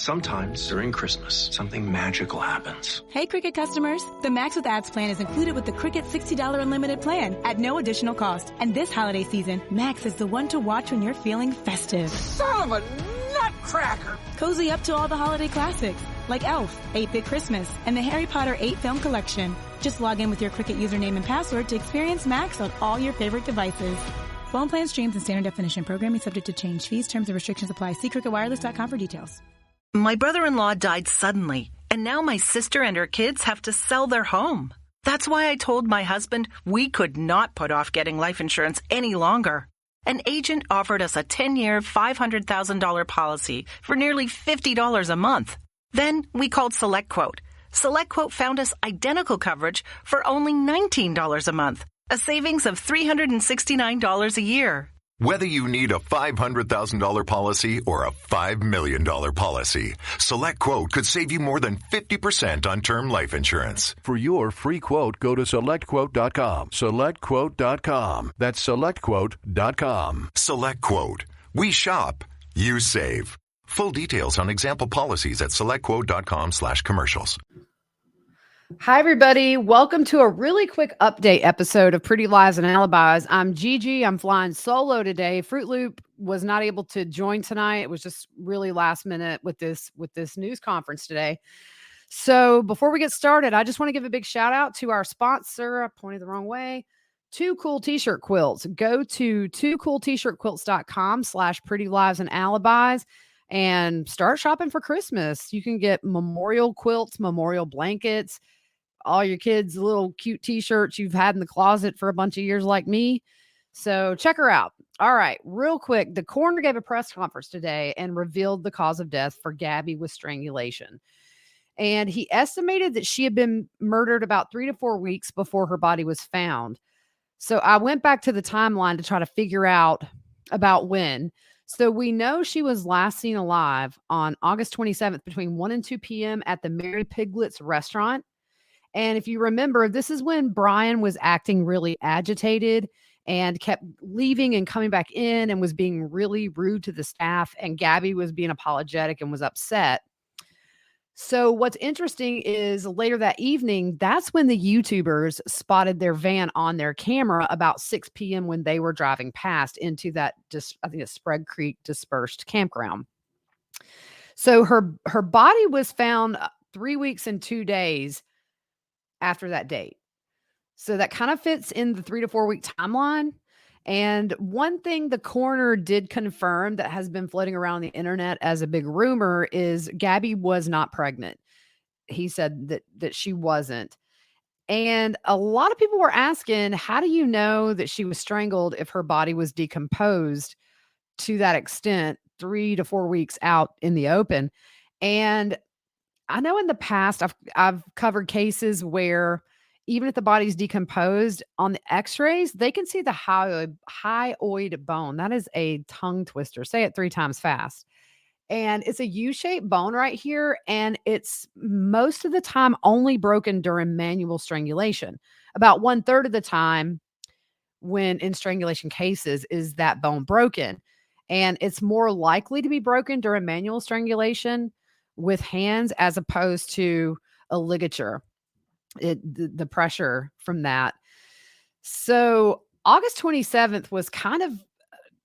Sometimes during Christmas, something magical happens. Hey, Cricket customers. The Max with Ads plan is included with the Cricket $60 unlimited plan at no additional cost. And this holiday season, Max is the one to watch when you're feeling festive. Son of a nutcracker! Cozy up to all the holiday classics like Elf, 8-Bit Christmas, and the Harry Potter 8 film collection. Just log in with your Cricket username and password to experience Max on all your favorite devices. Phone plan streams and standard definition. Programming subject to change. Fees, terms, and restrictions apply. See cricketwireless.com for details. My brother-in-law died suddenly, and now my sister and her kids have to sell their home. That's why I told my husband we could not put off getting life insurance any longer. An agent offered us a 10-year, $500,000 policy for nearly $50 a month. Then we called SelectQuote. SelectQuote found us identical coverage for only $19 a month, a savings of $369 a year. Whether you need a $500,000 policy or a $5 million policy, SelectQuote could save you more than 50% on term life insurance. For your free quote, go to SelectQuote.com. SelectQuote.com. That's SelectQuote.com. SelectQuote. We shop. You save. Full details on example policies at SelectQuote.com/commercials. Hi, everybody. Welcome to a really quick update episode of Pretty Lies and Alibis. I'm Gigi. I'm flying solo today. Fruit Loop was not able to join tonight. It was just really last minute with this news conference today. So before we get started, I just want to give a big shout out to our sponsor. I pointed the wrong way. Two Cool T-shirt quilts. Go to twocooltshirtquilts.com/Pretty Lies and Alibis and start shopping for Christmas. You can get memorial quilts, memorial blankets, all your kids' little cute t-shirts you've had in the closet for a bunch of years like me. So check her out. All right, real quick. The coroner gave a press conference today and revealed the cause of death for Gabby with strangulation. And he estimated that she had been murdered about 3 to 4 weeks before her body was found. So I went back to the timeline to try to figure out about when. So we know she was last seen alive on August 27th between 1 and 2 p.m. at the Mary Piglet's restaurant. And if you remember, this is when Brian was acting really agitated and kept leaving and coming back in and was being really rude to the staff. And Gabby was being apologetic and was upset. So what's interesting is later that evening, that's when the YouTubers spotted their van on their camera about 6 p.m. when they were driving past into that, I think it's Sprague Creek dispersed campground. So her body was found 3 weeks and 2 days after that date. So that kind of fits in the 3 to 4 week timeline. And one thing the coroner did confirm that has been floating around the internet as a big rumor is Gabby was not pregnant. He said that she wasn't. And a lot of people were asking, how do you know that she was strangled if her body was decomposed to that extent 3 to 4 weeks out in the open? And I know in the past I've covered cases where even if the body's decomposed on the x-rays, they can see the hyoid bone. That is a tongue twister. Say it 3 times fast. And it's a U-shaped bone right here. And it's most of the time only broken during manual strangulation. About 1/3 of the time when in strangulation cases is that bone broken. And it's more likely to be broken during manual strangulation with hands as opposed to a ligature, the pressure from that. So August 27th was kind of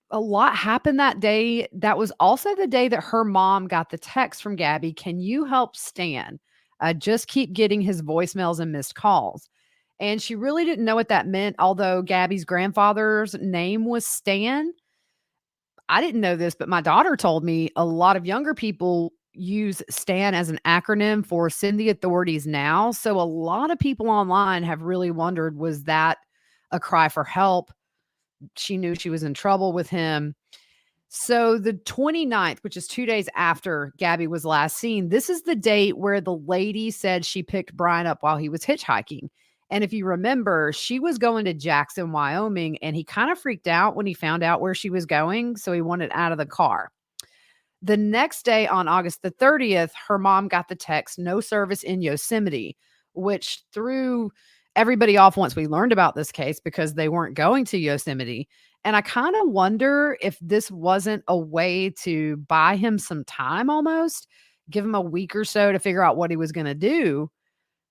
a lot happened that day. That was also the day that her mom got the text from Gabby. Can you help Stan? I just keep getting his voicemails and missed calls. And she really didn't know what that meant. Although Gabby's grandfather's name was Stan. I didn't know this, but my daughter told me a lot of younger people use STAN as an acronym for send the authorities now. So a lot of people online have really wondered, was that a cry for help? She knew she was in trouble with him. So the 29th, which is 2 days after Gabby was last seen, this is the date where the lady said she picked Brian up while he was hitchhiking. And if you remember, she was going to Jackson, Wyoming, and he kind of freaked out when he found out where she was going. So he wanted out of the car. The next day on August the 30th, her mom got the text, no service in Yosemite, which threw everybody off once we learned about this case because they weren't going to Yosemite. And I kind of wonder if this wasn't a way to buy him some time almost. give him a week or so to figure out what he was going to do,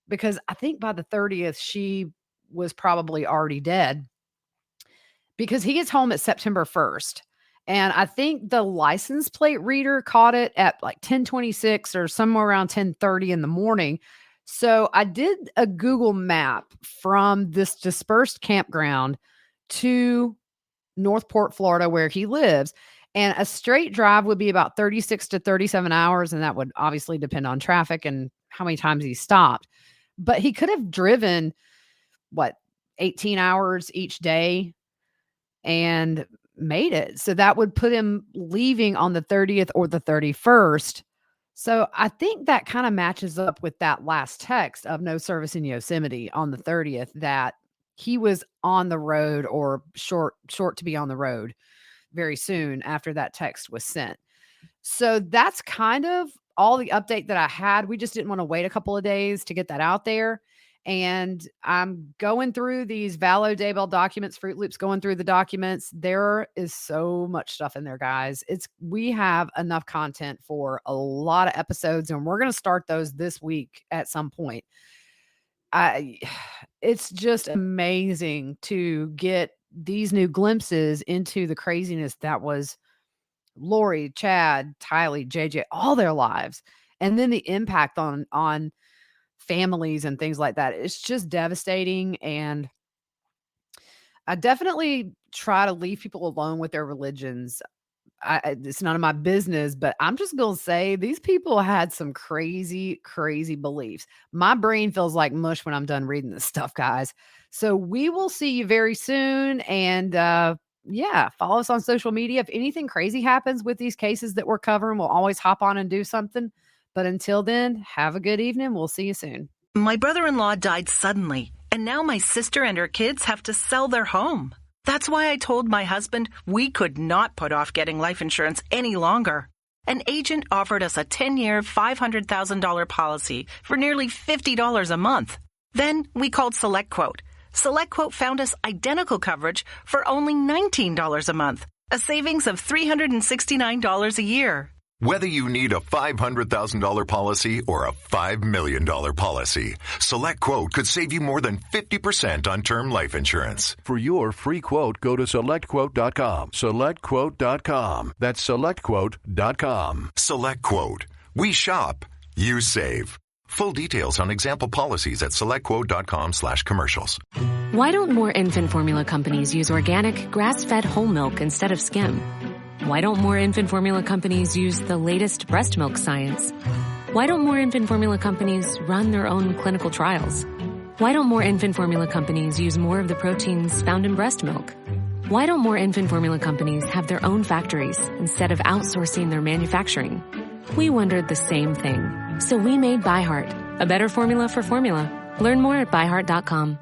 because I think by the 30th, she was probably already dead, because he gets home at September 1st. And I think the license plate reader caught it at like 10:26 or somewhere around 10:30 in the morning. So I did a Google map from this dispersed campground to Northport, Florida, where he lives. And a straight drive would be about 36 to 37 hours. And that would obviously depend on traffic and how many times he stopped. But he could have driven, 18 hours each day and made it. So that would put him leaving on the 30th or the 31st. So I think that kind of matches up with that last text of no service in Yosemite on the 30th, that he was on the road or short to be on the road very soon after that text was sent. So that's kind of all the update that I had. We just didn't want to wait a couple of days to get that out there. And I'm going through these Valo Daybell documents, Fruit Loops, going through the documents. There is so much stuff in there, guys. We have enough content for a lot of episodes, and we're going to start those this week at some point. It's just amazing to get these new glimpses into the craziness that was Lori, Chad, Tylee, JJ, all their lives. And then the impact on families and things like that. It's just devastating. And I definitely try to leave people alone with their religions. It's none of my business, but I'm just going to say these people had some crazy, crazy beliefs. My brain feels like mush when I'm done reading this stuff, guys. So we will see you very soon. And follow us on social media. If anything crazy happens with these cases that we're covering, we'll always hop on and do something. But until then, have a good evening. We'll see you soon. My brother-in-law died suddenly, and now my sister and her kids have to sell their home. That's why I told my husband we could not put off getting life insurance any longer. An agent offered us a 10-year, $500,000 policy for nearly $50 a month. Then we called SelectQuote. SelectQuote found us identical coverage for only $19 a month, a savings of $369 a year. Whether you need a $500,000 policy or a $5 million policy, SelectQuote could save you more than 50% on term life insurance. For your free quote, go to SelectQuote.com. SelectQuote.com. That's SelectQuote.com. SelectQuote. We shop. You save. Full details on example policies at SelectQuote.com/commercials. Why don't more infant formula companies use organic, grass-fed whole milk instead of skim? Why don't more infant formula companies use the latest breast milk science? Why don't more infant formula companies run their own clinical trials? Why don't more infant formula companies use more of the proteins found in breast milk? Why don't more infant formula companies have their own factories instead of outsourcing their manufacturing? We wondered the same thing. So we made ByHeart, a better formula for formula. Learn more at ByHeart.com.